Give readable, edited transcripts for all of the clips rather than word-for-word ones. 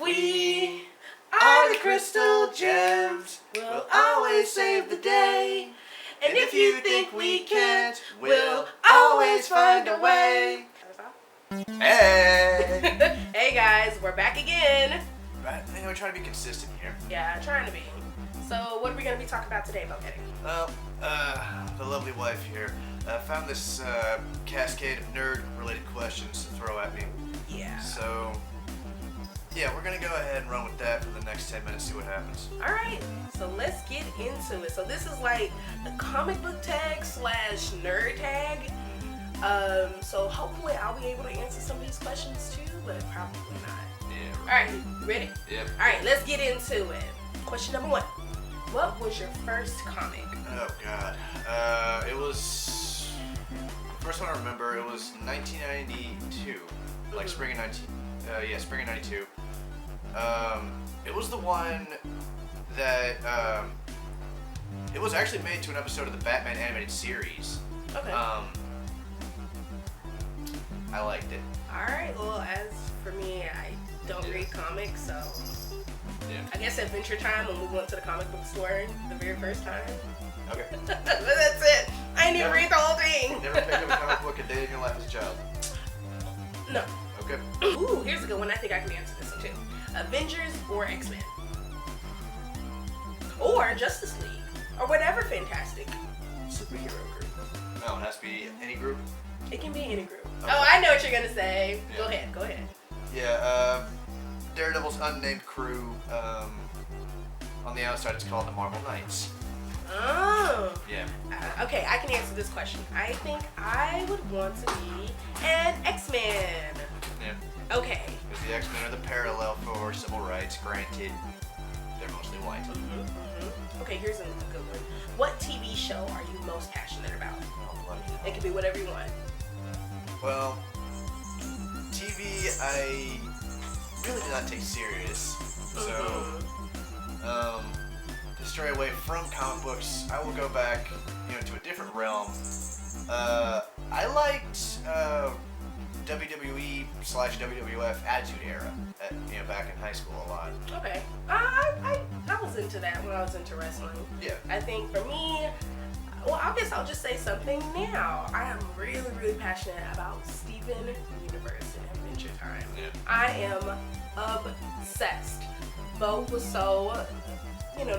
We are the crystal gems. We'll always save the day. And if you think we can't, we'll always find a way. Hey! Hey guys, we're back again. Right, we're trying to be consistent here. Yeah, trying to be. So what are we going to be talking about today, Beau? Well, the lovely wife here found this cascade of nerd-related questions to throw at me. Yeah. So, yeah, we're going to go ahead and run with that for the next 10 minutes, see what happens. Alright, so let's get into it. So this is like the comic book tag slash nerd tag. So hopefully I'll be able to answer some of these questions too, but probably not. Yeah. Alright, ready? Yep. Alright, let's get into it. Question number 1. What was your first comic? Oh, God. It was... The first one I remember, it was 1992. Like spring of 92. It was the one that, it was actually made to an episode of the Batman animated series. Okay. I liked it. Alright, well, as for me, I don't read comics, so... Yeah. I guess Adventure Time when we went to the comic book store the very first time. Okay. But that's it. I didn't even read the whole thing. Never picked up a comic book a day in your life as a child? No. Okay. Ooh, here's a good one. I think I can answer this one too. Avengers or X-Men? Or Justice League. Or whatever fantastic superhero group. No, it has to be any group? It can be any group. Okay. Oh, I know what you're going to say. Yeah. Go ahead. Yeah, Daredevil's unnamed crew, on the outside it's called the Marvel Knights. Oh. Yeah. Okay, I can answer this question. I think I would want to be an X-Men. Yeah. Okay. Because the X-Men are the parallel for civil rights, granted they're mostly white. Okay, here's a good one. What TV show are you most passionate about? Oh, bloody hell. It can be whatever you want. Well, TV I really did not take serious. So, to stray away from comic books, I will go back, to a different realm. I liked WWE / WWF Attitude Era, back in high school a lot. Okay. I was into that when I was into wrestling. Yeah. I think for me, well, I guess I'll just say something now. I am really, really passionate about Steven Universe and Adventure Time. Yeah. I am obsessed. Beau was so,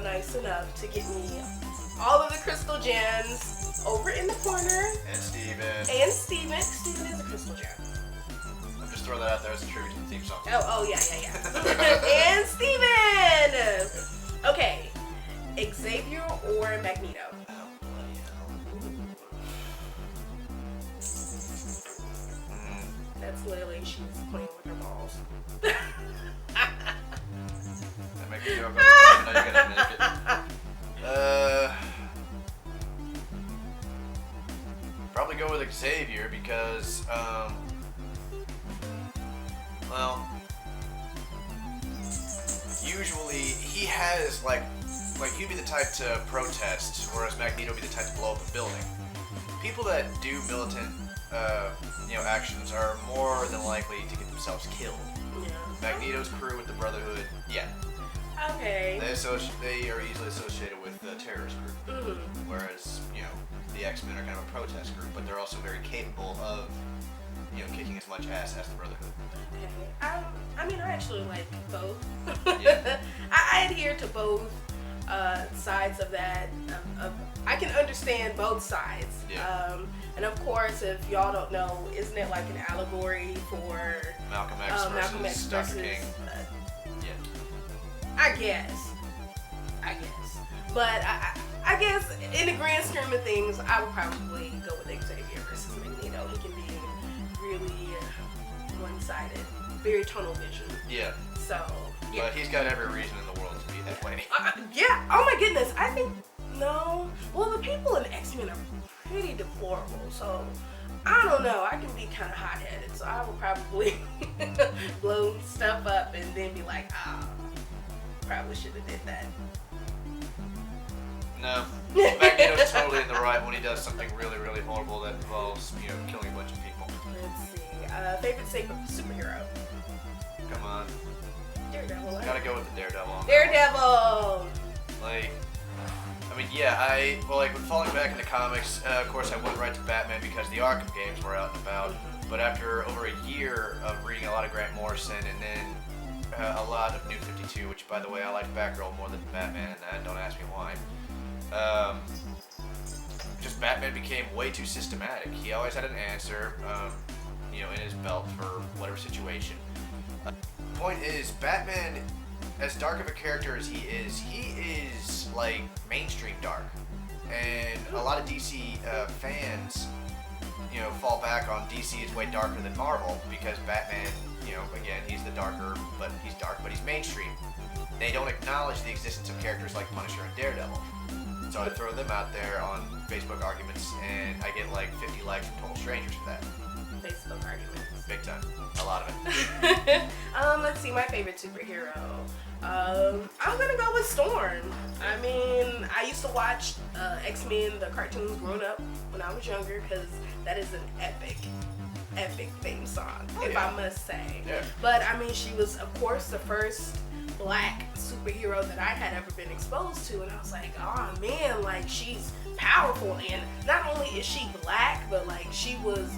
nice enough to get me all of the crystal gems over in the corner. And Steven. And Steven. Steven is a crystal gem. I'm just throwing that out there as a tribute to the theme song. Oh, yeah. And Steven! Okay. Xavier or Magneto? Oh, bloody hell. That's Lily. She's playing with her balls. That makes me joke. I know you're gonna make it. Probably go with Xavier because, well, usually he has like he'd be the type to protest, whereas Magneto would be the type to blow up a building. People that do militant, actions are more than likely to get themselves killed. Yeah. Magneto's crew with the Brotherhood, yeah. Okay. They are easily associated with the terrorist group, whereas, the X-Men are kind of a protest group, but they're also very capable of, kicking as much ass as the Brotherhood. Okay. I actually like both. Yeah. I adhere to both sides of that. I can understand both sides. Yeah. And of course, if y'all don't know, isn't it like an allegory for Malcolm X versus Dr. King? Yeah. I guess. But I guess in the grand scheme of things, I would probably go with Xavier versus Magneto. He can be really one-sided, very tunnel vision. Yeah. So, yeah. But he's got every reason in the world to be that way. Yeah. Oh my goodness. I think no. Well, the people in X-Men are pretty deplorable. So, I don't know. I can be kind of hot-headed. So I will probably blow stuff up and then be like, probably should have did that. No. Magneto's totally in the right when he does something really, really horrible that involves, killing a bunch of people. Let's see. Favorite superhero? Come on. Daredevil. might go with the Daredevil. Daredevil. Like, I mean, yeah, like, when falling back into comics, of course, I went right to Batman because the Arkham games were out and about. But after over a year of reading a lot of Grant Morrison and then a lot of New 52, which, by the way, I like Batgirl more than Batman, and don't ask me why. Just Batman became way too systematic. He always had an answer, you know, in his belt for whatever situation. Point is, Batman, as dark of a character as he is like mainstream dark, and a lot of DC fans, you know, fall back on DC is way darker than Marvel because Batman, you know, again, he's dark, but he's mainstream. They don't acknowledge the existence of characters like Punisher and Daredevil. So I throw them out there on Facebook arguments, and I get like 50 likes from total strangers for that. Facebook arguments. Big time. A lot of it. Let's see, my favorite superhero. I'm gonna go with Storm. I mean, I used to watch X-Men, the cartoons growing up when I was younger, because that is an epic theme song, if I must say. Yeah. But I mean, she was, of course, the first Black superhero that I had ever been exposed to, and I was like, oh man, like, she's powerful, and not only is she Black, but like she was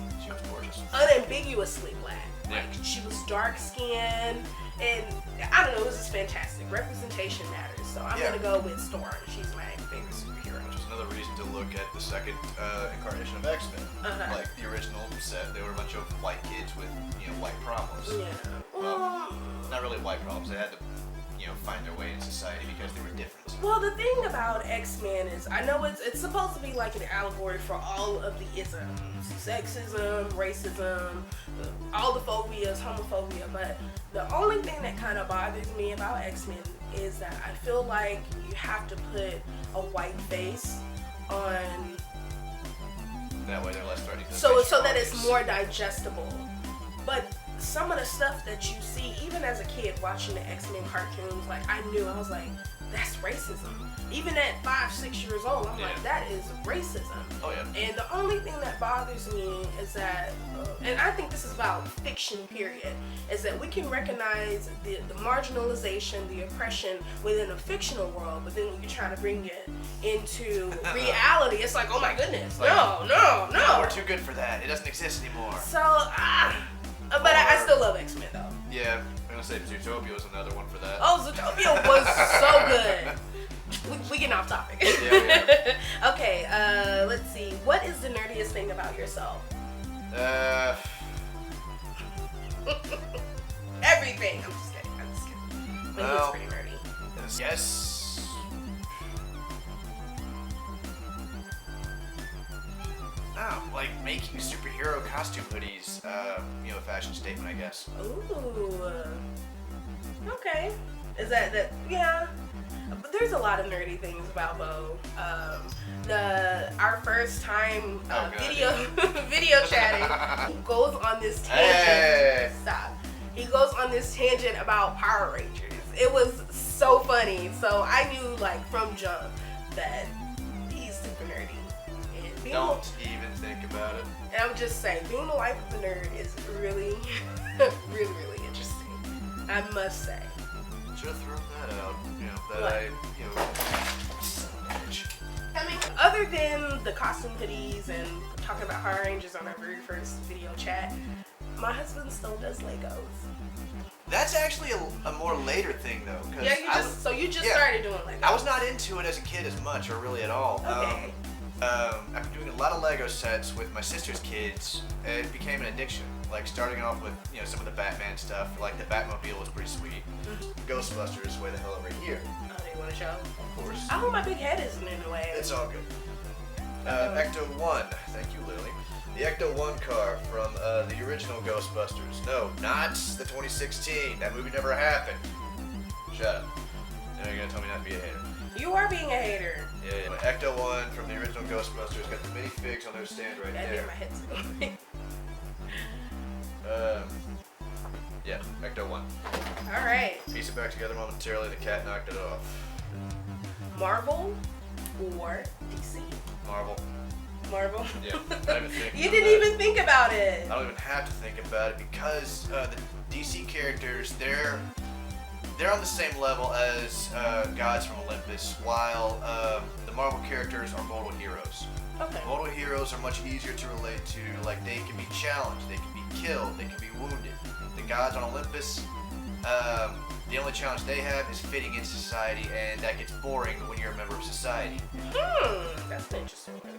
gorgeous, unambiguously Black. Yeah. Like, she was dark skinned, and I don't know, it was just fantastic. Representation matters, so I'm gonna go with Storm. She's my favorite superhero. Which is another reason to look at the second incarnation of X-Men. Like the original set, they were a bunch of white kids with, you know, white problems. Yeah. Well, not really white problems. They had to, you know, find their way in society because they were different. Well, the thing about X-Men is, I know it's supposed to be like an allegory for all of the isms. Sexism, racism, all the phobias, homophobia, but the only thing that kind of bothers me about X-Men is that I feel like you have to put a white face on, That way they're less threatening. so that it's more digestible. But some of the stuff that you see, even as a kid watching the X-Men cartoons, like, I was like, that's racism. Even at 5-6 years old, I'm like, that is racism. Oh yeah. And the only thing that bothers me is that, and I think this is about fiction, period, is that we can recognize the marginalization, the oppression within a fictional world, but then when you try to bring it into reality, it's like, oh my goodness, like, no. We're too good for that. It doesn't exist anymore. So, but I still love X-Men though. Yeah, I'm gonna say Zootopia was another one for that. Oh, Zootopia was so good. We getting off topic. Yeah. Okay, let's see. What is the nerdiest thing about yourself? Everything. I'm just kidding. But he's pretty nerdy. Yes. Oh, like making superhero costume hoodies, you know, a fashion statement, I guess. Ooh. Okay. Is that? Yeah. But there's a lot of nerdy things about Beau. Our first time video chatting, he goes on this tangent. Hey. Stop. He goes on this tangent about Power Rangers. It was so funny. So I knew, like, from jump that he's super nerdy. And Don't even think about it. And I would just say, being the wife of a nerd is really, really interesting. I must say. Should have thrown that out. You know, that What? I mean, other than the costume hoodies and talking about Power Rangers on our very first video chat, my husband still does Legos. That's actually a more later thing, though. Cause Yeah, you just started doing Legos. I was not into it as a kid as much, or really at all. Okay. After doing a lot of Lego sets with my sister's kids, it became an addiction. Like, starting off with, you know, some of the Batman stuff, like the Batmobile was pretty sweet. Ghostbusters, way the hell over here. Oh, do you want to show? Of course. I hope my big head isn't in the way. It's all good. Ecto 1, thank you, Lily. The Ecto 1 car from the original Ghostbusters. No, not the 2016. That movie never happened. Shut up. Now you're gonna tell me not to be a hater. You are being a hater. Yeah. Ecto 1 from the original Ghostbusters. Got the minifigs on their stand right I there. think my head's going. Yeah, Ecto 1. Alright. Piece it back together momentarily, the cat knocked it off. Marvel or DC? Marvel. Marvel? Yeah, not even thinking You about didn't that. even think about it. I don't even have to think about it because the DC characters, they're on the same level as gods from Olympus, while the Marvel characters are mortal heroes. Okay. Mortal heroes are much easier to relate to. Like, they can be challenged, they can be killed, they can be wounded. The gods on Olympus, the only challenge they have is fitting in society, and that gets boring when you're a member of society. That's an interesting one.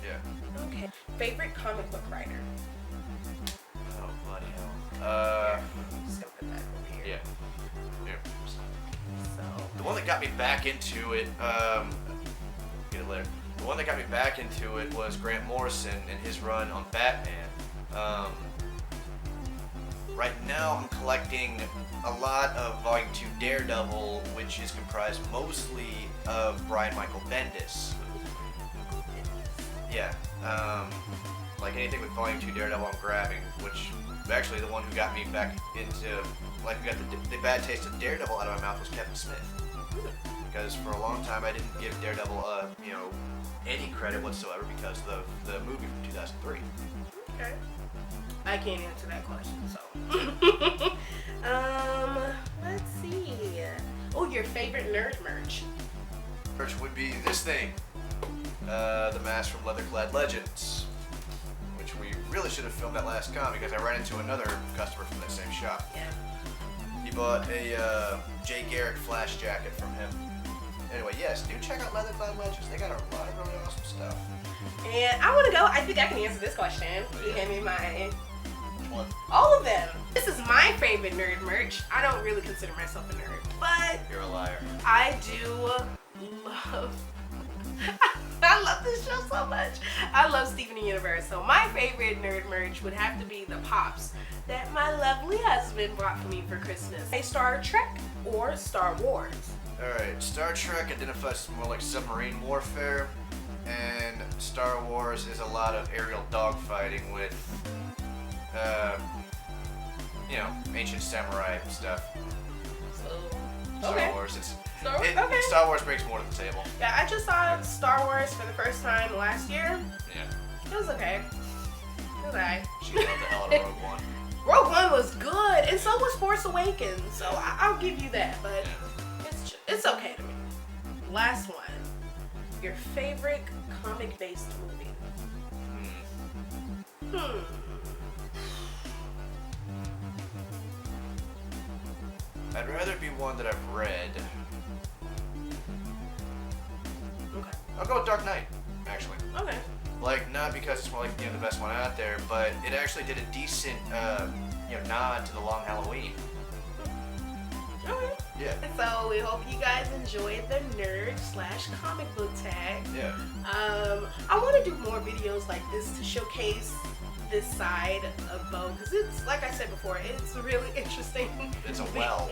Yeah. Okay. Favorite comic book writer? Oh, bloody hell. Just gonna put that over here. Yeah. Here. So. The one that got me back into it, get it later. The one that got me back into it was Grant Morrison and his run on Batman. Right now I'm collecting a lot of Volume 2 Daredevil, which is comprised mostly of Brian Michael Bendis. Yeah, like anything with Volume 2 Daredevil I'm grabbing, which actually the one who got me back into, like, who got the bad taste of Daredevil out of my mouth was Kevin Smith. Because for a long time I didn't give Daredevil, any credit whatsoever because of the movie from 2003. Okay. I can't answer that question, so. Let's see. Oh, your favorite nerd merch? Merch would be this thing. The mask from Leatherclad Legends. Which we really should have filmed that last con because I ran into another customer from that same shop. Yeah. He bought a Jay Garrick flash jacket from him. Anyway, yes, do check out Leatherclad Legends. They got a lot of really awesome stuff. And I want to go. I think I can answer this question. You hand me my... Which one? All of them. This is my favorite nerd merch. I don't really consider myself a nerd, but You're a liar. I do love... I love this show so much. I love Steven Universe. So my favorite nerd merch would have to be the pops that my lovely husband bought for me for Christmas. A Star Trek or Star Wars. Alright, Star Trek identifies more like submarine warfare, and Star Wars is a lot of aerial dogfighting with, ancient samurai stuff. So, Star Wars, okay. Star Wars brings more to the table. Yeah, I just saw Star Wars for the first time last year. Yeah. It was okay. It was alright. She loved the hell out of Rogue One. Rogue One was good, and so was Force Awakens, so I'll give you that, but it's okay to me. Last one. Your favorite comic-based movie? I'd rather be one that I've read. Okay. I'll go with Dark Knight, actually. Okay. Like, not because it's more like, the best one out there, but it actually did a decent, nod to the Long Halloween. Okay. Yeah. So we hope you guys enjoyed the nerd/comic book tag. Yeah. I want to do more videos like this to showcase this side of Beau, because it's, like I said before, it's really interesting. It's a well.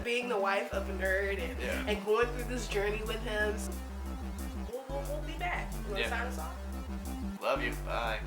Being the wife of a nerd and going through this journey with him. We'll be back. You want to sign us off? Love you. Bye.